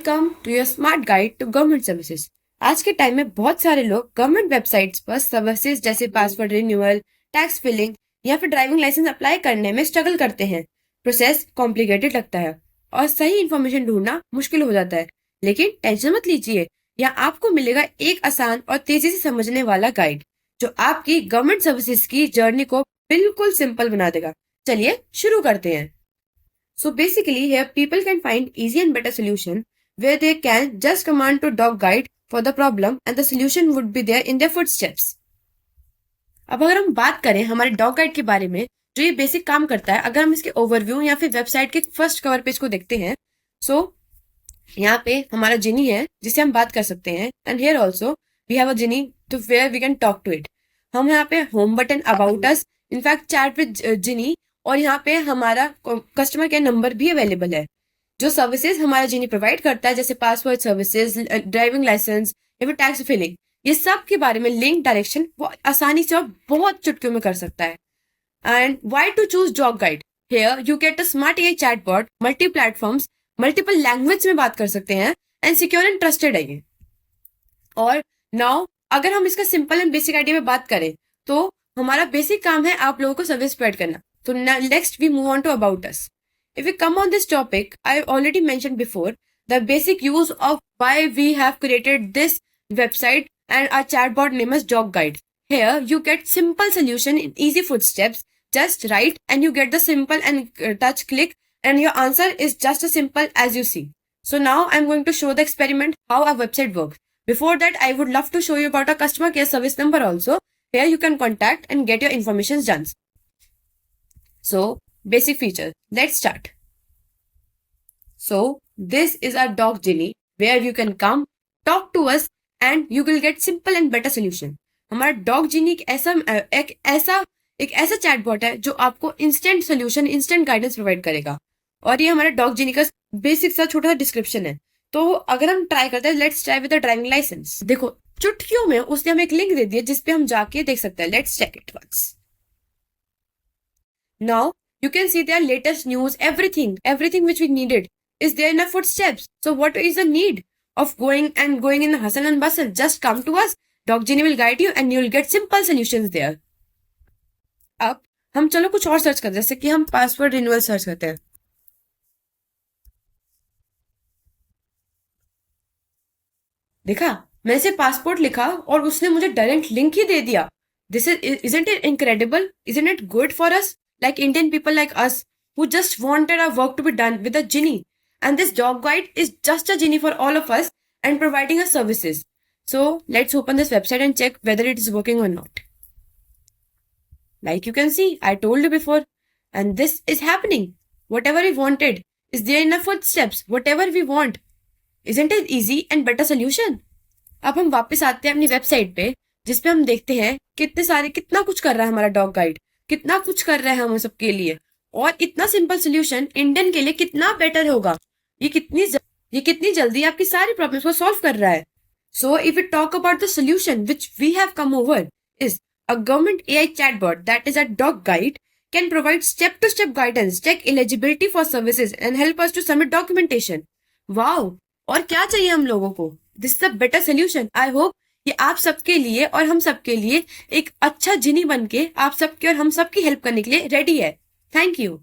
Welcome to your smart guide to government services. आज के time में बहुत सारे लोग गवर्नमेंट वेबसाइट्स पर सर्विसेज जैसे पासवर्ड रिन्यूअल, टैक्स फिलिंग या फिर ड्राइविंग लाइसेंस अप्लाई करने में स्ट्रगल करते हैं। प्रोसेस कॉम्प्लिकेटेड लगता है और सही इन्फॉर्मेशन ढूंढना मुश्किल हो जाता है। लेकिन टेंशन मत लीजिए, यहाँ आपको मिलेगा एक आसान और तेजी से समझने वाला गाइड जो आपकी गवर्नमेंट सर्विसेज की जर्नी को बिल्कुल सिंपल बना देगा। चलिए शुरू करते हैं। So basically here people can find easy and better solution where they can just command to dog guide for the problem and the solution would be there in their footsteps. अब अगर हम बात करें हमारे डॉग गाइड के बारे में जो ये बेसिक काम करता है, अगर हम इसके ओवरव्यू या फिर वेबसाइट के फर्स्ट कवर पेज को देखते हैं, सो यहाँ पे हमारा जिनी है जिसे हम बात कर सकते हैं and here also we have a genie too where we can talk to it. हम यहाँ पे home button, about us, in fact chat with genie और यहाँ पे हमारा कस्टमर केयर नंबर भी अवेलेबल है। जो सर्विसेज हमारा जिनी प्रोवाइड करता है जैसे पासवर्ड सर्विसेज, ड्राइविंग लाइसेंस या फिर टैक्स फिलिंग, ये सब के बारे में लिंक डायरेक्शन वो आसानी से और बहुत चुटकियों में कर सकता है। And why to choose dog guide? Here you get a smart AI chatbot, multi platforms, multiple language में बात कर सकते हैं एंड सिक्योर एंड ट्रस्टेड है ये। और नाउ अगर हम इसका सिंपल एंड बेसिक आइडिया में बात करें तो हमारा बेसिक काम है आप लोगों को सर्विस प्रोवाइड करना। So next we move on to about us. If we come on this topic, I already mentioned before the basic use of why we have created this website and our chatbot name is Dog Guide. Here you get simple solution in easy footsteps. Just write and you get the simple and touch click and your answer is just as simple as you see. So now I'm going to show the experiment how our website works. Before that, I would love to show you about our customer care service number also. Here you can contact and get your information done. So, basic feature. Let's start. So, this is our dog Ginny where you can come, talk to us and you will get simple and better solution. हमारा dog जिनी एक ऐसा chatbot है जो आपको instant solution, instant guidance provide करेगा। और ये हमारा डॉग जिनी का बेसिक सा छोटा सा डिस्क्रिप्शन है। तो अगर हम ट्राई करते हैं, let's try with the driving licence. देखो चुटकियों में उसने हमें एक लिंक दे दिया जिसपे हम जाके देख सकते हैं। Let's check it once. Now you can see their latest news, everything which we needed is there in our footsteps. So what is the need of going in the hustle and bustle? Just come to us. Dog Genie will guide you and you will get simple solutions there. अब हम चलो कुछ और search करते हैं, जैसे कि हम पासवर्ड रिन्यूअल सर्च करते हैं। देखा, मैंने से पासपोर्ट लिखा और उसने मुझे डायरेक्ट लिंक ही दे दिया। Isn't it incredible? Isn't it good for us? Like Indian people like us who just wanted our work to be done with a genie. And this dog guide is just a genie for all of us and providing us services. So let's open this website and check whether it is working or not. Like you can see, I told you before. And this is happening. Whatever we wanted is there in our footsteps. Whatever we want. Isn't it easy and better solution? अब हम वापस आते हैं अपनी website पे जिसपे हम देखते हैं कितना कुछ कर रहा है हमारा डॉग गाइड, कितना कुछ कर रहे हैं हम सबके लिए, और इतना सिंपल सोल्यूशन इंडियन के लिए कितना बेटर होगा। ये कितनी जल्दी आपकी सारी प्रॉब्लम्स को सॉल्व कर रहा है। So if you talk about the solution which we have come over is a government AI chatbot that is a dog guide can provide step to step guidance, check eligibility for services and help us to submit documentation. Wow, और क्या चाहिए हम लोगों को? This is a better solution. I hope ये आप सबके लिए और हम सबके लिए एक अच्छा जिनी बनके आप सबके और हम सबकी हेल्प करने के लिए रेडी है। Thank you.